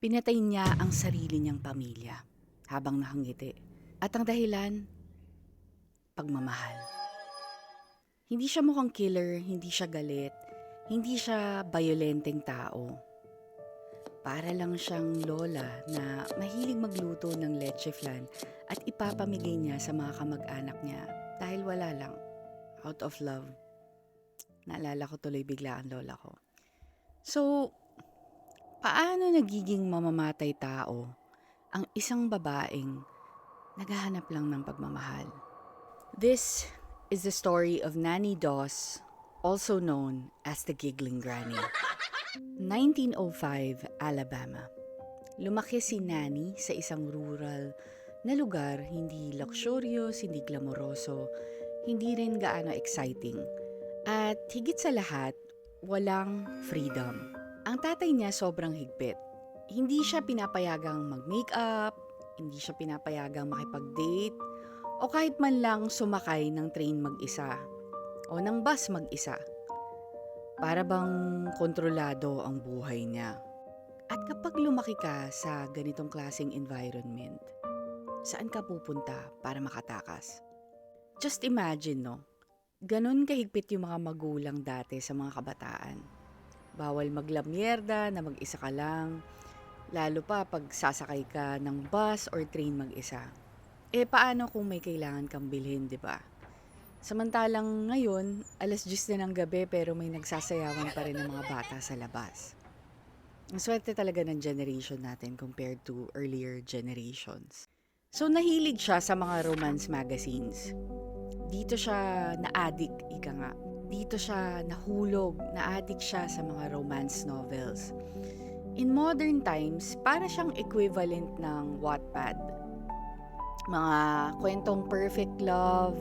Pinatay niya ang sarili niyang pamilya habang nakangiti. At ang dahilan, pagmamahal. Hindi siya mukhang killer, hindi siya galit, hindi siya bayolenteng tao. Para lang siyang lola na mahilig magluto ng leche flan at ipapamigay niya sa mga kamag-anak niya dahil wala lang, out of love. Naalala ko tuloy bigla ang lola ko. So, paano nagiging mamamatay tao ang isang babaeng naghahanap lang ng pagmamahal? This is the story of Nanny Doss, also known as the Giggling Granny. 1905, Alabama. Lumaki si Nanny sa isang rural na lugar, hindi luxurious, hindi glamoroso, hindi rin gaano exciting. At higit sa lahat, walang freedom. Ang tatay niya sobrang higpit. Hindi siya pinapayagang mag-makeup, hindi siya pinapayagang makipag-date, o kahit man lang sumakay ng train mag-isa o ng bus mag-isa. Para bang kontrolado ang buhay niya. At kapag lumaki ka sa ganitong klaseng environment, saan ka pupunta para makatakas? Just imagine, no? Ganon kahigpit yung mga magulang dati sa mga kabataan. Bawal maglamyerda na mag-isa ka lang, lalo pa pag sasakay ka ng bus or train mag-isa. Paano kung may kailangan kang bilhin, di ba? Samantalang ngayon, 10:00 na ng gabi pero may nagsasayawan pa rin ng mga bata sa labas. Ang swerte talaga ng generation natin compared to earlier generations. So nahilig siya sa mga romance magazines. Dito siya na-addict, ika nga. Dito siya nahulog, na-addict siya sa mga romance novels. In modern times, para siyang equivalent ng Wattpad. Mga kwentong perfect love,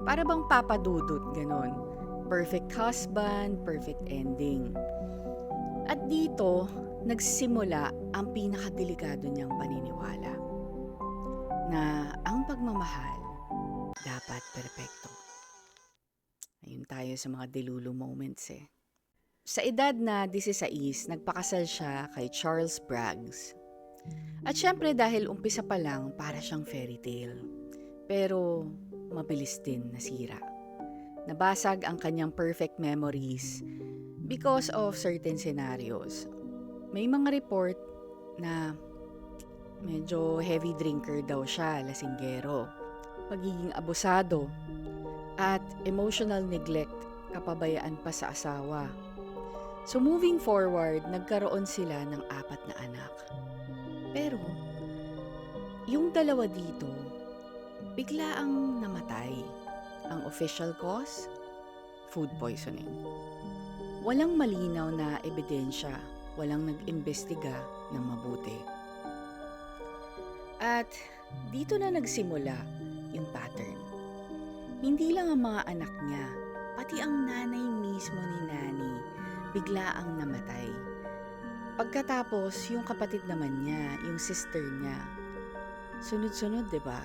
para bang papadudot, ganon. Perfect husband, perfect ending. At dito, nagsimula ang pinakadelikado niyang paniniwala. Na ang pagmamahal dapat perpekto. Ayun tayo sa mga delulu moments eh. Sa edad na 16, nagpakasal siya kay Charles Braggs. At syempre dahil umpisa pa lang para siyang fairy tale. Pero mabilis din nasira. Nabasag ang kanyang perfect memories because of certain scenarios. May mga report na medyo heavy drinker daw siya, lasinggero, pagiging abusado, at emotional neglect, kapabayaan pa sa asawa. So moving forward, nagkaroon sila ng 4 na anak. Pero, yung dalawa dito, bigla ang namatay. Ang official cause? Food poisoning. Walang malinaw na ebidensya, walang nag-imbestiga ng mabuti. At dito na nagsimula yung pattern. Hindi lang ang mga anak niya, pati ang nanay mismo ni Nanny, bigla ang namatay. Pagkatapos, yung kapatid naman niya, yung sister niya, sunod-sunod, 'di ba?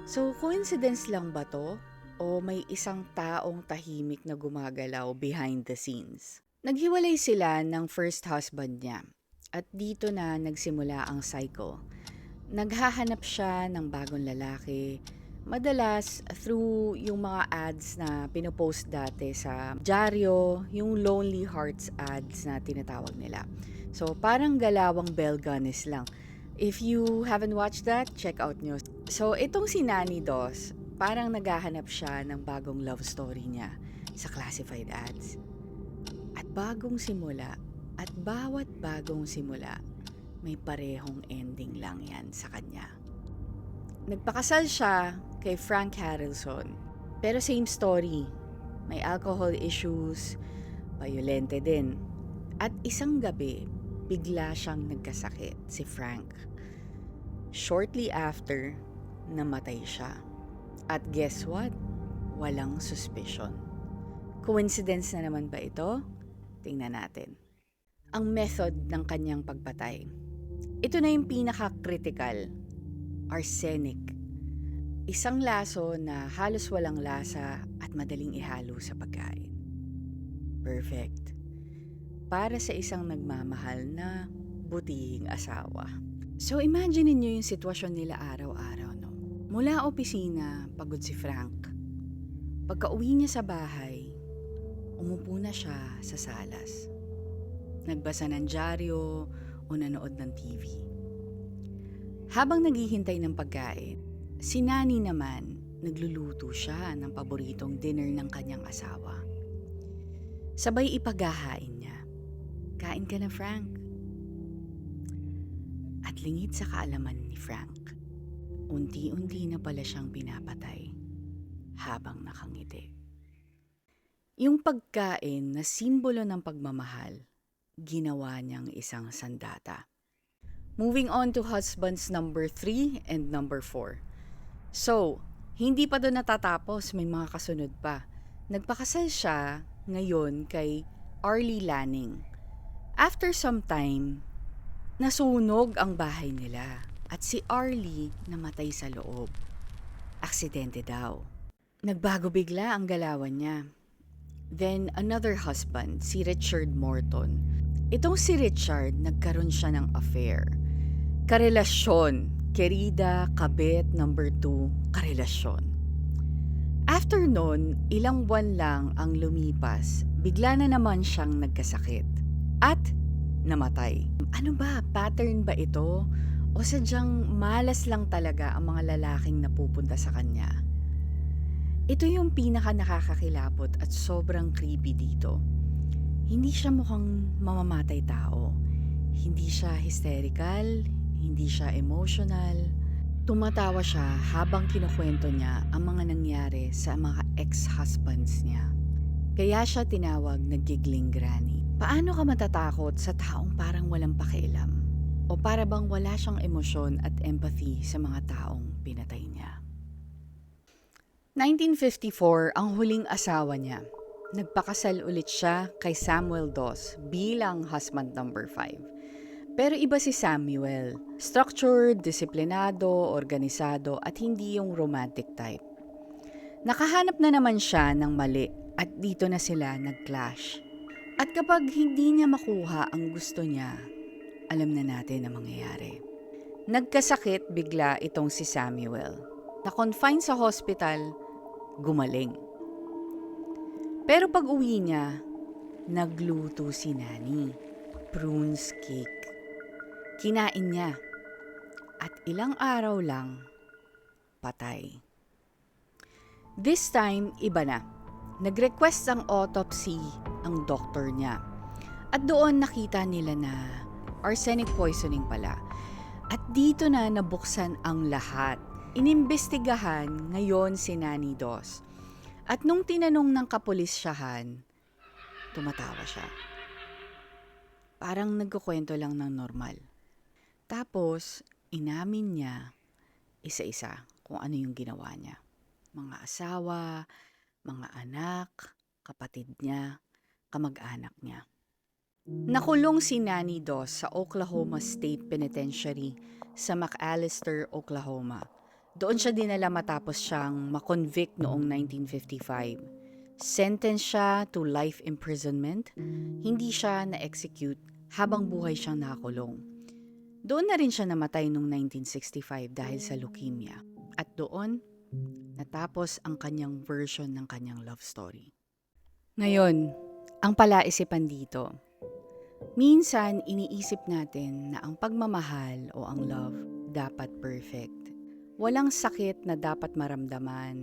So, coincidence lang ba to? O may isang taong tahimik na gumagalaw behind the scenes? Naghiwalay sila ng first husband niya. At dito na nagsimula ang cycle. Naghahanap siya ng bagong lalaki. Madalas through yung mga ads na pinopost dati sa dyaryo, yung Lonely Hearts ads na tinatawag nila. So, parang galawang bell goddess lang. If you haven't watched that, check out nyo. So, itong si Nanny Doss, parang naghahanap siya ng bagong love story niya sa classified ads. At bagong simula, at bawat bagong simula, may parehong ending lang yan sa kanya. Nagpakasal siya kay Frank Harrelson. Pero same story. May alcohol issues, violente din. At isang gabi, bigla siyang nagkasakit, si Frank. Shortly after, namatay siya. At guess what? Walang suspicion. Coincidence na naman ba ito? Tingnan natin. Ang method ng kanyang pagpatay. Ito na yung pinaka-critical. Arsenic. Isang laso na halos walang lasa at madaling ihalo sa pagkain. Perfect. Para sa isang nagmamahal na butihing asawa. So imagine niyo yung sitwasyon nila araw-araw, no? Mula opisina, pagod si Frank. Pagka-uwi niya sa bahay, umupo na siya sa salas. Nagbasa ng dyaryo o nanood ng TV. Habang naghihintay ng pagkain, si Nani naman nagluluto siya ng paboritong dinner ng kanyang asawa. Sabay ipaghahain niya. Kain ka na, Frank. At lingid sa kaalaman ni Frank, unti-unti na pala siyang pinapatay habang nakangiti. Yung pagkain na simbolo ng pagmamahal, ginawa niyang isang sandata. Moving on to husbands number 3 and number 4. So, hindi pa doon natatapos, may mga kasunod pa. Nagpakasal siya ngayon kay Arlie Lanning. After some time, nasunog ang bahay nila at si Arlie namatay sa loob. Aksidente daw. Nagbago bigla ang galawan niya. Then another husband, si Richard Morton. Itong si Richard, nagkaroon siya ng affair. Karelasyon, kerida, kabit, number 2, karelasyon. After nun, ilang buwan lang ang lumipas, bigla na naman siyang nagkasakit. At namatay. Ano ba? Pattern ba ito? O sadyang malas lang talaga ang mga lalaking napupunta sa kanya? Ito yung pinaka nakakakilabot at sobrang creepy dito. Hindi siya mukhang mamamatay tao. Hindi siya hysterical, hindi siya emotional. Tumatawa siya habang kinukwento niya ang mga nangyari sa mga ex-husbands niya. Kaya siya tinawag na giggling granny. Paano ka matatakot sa taong parang walang pakialam? O para bang wala siyang emosyon at empathy sa mga taong pinatay niya? 1954 ang huling asawa niya. Nagpakasal ulit siya kay Samuel Doss bilang husband number 5. Pero iba si Samuel. Structured, disiplinado, organisado at hindi yung romantic type. Nakahanap na naman siya ng mali at dito na sila nag-clash. At kapag hindi niya makuha ang gusto niya, alam na natin ang mangyayari. Nagkasakit bigla itong si Samuel. Na-confine sa hospital, gumaling. Pero pag uwi niya, nagluto si Nani. Prunes cake. Kinain niya. At ilang araw lang, patay. This time, iba na. Nag-request ang autopsy ang doktor niya. At doon nakita nila na arsenic poisoning pala. At dito na nabuksan ang lahat. Inimbestigahan ngayon si Nani Doss. At nung tinanong ng kapulisyahan, tumatawa siya. Parang nagkukwento lang ng normal. Tapos, inamin niya isa-isa kung ano yung ginawa niya. Mga asawa, mga anak, kapatid niya, kamag-anak niya. Nakulong si Nani Doss sa Oklahoma State Penitentiary sa McAlester, Oklahoma. Doon siya dinala matapos siyang makonvict noong 1955. Sentenced siya to life imprisonment. Hindi siya na-execute habang buhay siyang nakakulong. Doon na rin siya namatay noong 1965 dahil sa leukemia. At doon, natapos ang kanyang version ng kanyang love story. Ngayon, ang palaisipan dito. Minsan, iniisip natin na ang pagmamahal o ang love dapat perfect. Walang sakit na dapat maramdaman,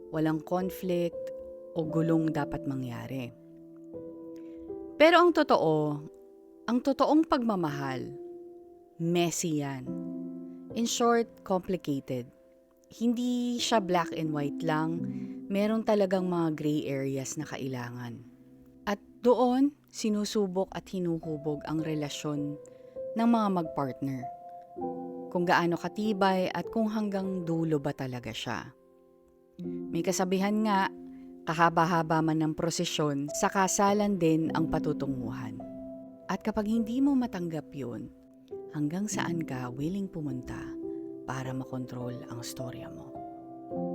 walang conflict o gulong dapat mangyari. Pero ang totoong pagmamahal, messy yan. In short, complicated. Hindi siya black and white lang, meron talagang mga gray areas na kailangan. At doon, sinusubok at hinuhubog ang relasyon ng mga magpartner. Kung gaano katibay at kung hanggang dulo ba talaga siya. May kasabihan nga, kahaba-haba man ng prosesyon, sa kasalan din ang patutunguhan. At kapag hindi mo matanggap yun, hanggang saan ka willing pumunta para makontrol ang storya mo.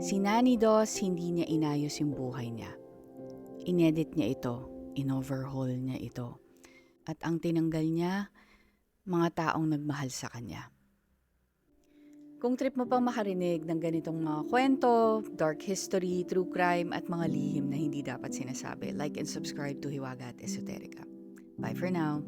Si Nani Doss, hindi niya inayos yung buhay niya. Inedit niya ito, inoverhaul niya ito. At ang tinanggal niya, mga taong nagmahal sa kanya. Kung trip mo pang makarinig ng ganitong mga kwento, dark history, true crime at mga lihim na hindi dapat sinasabi, like and subscribe to Hiwaga at Esoterica. Bye for now.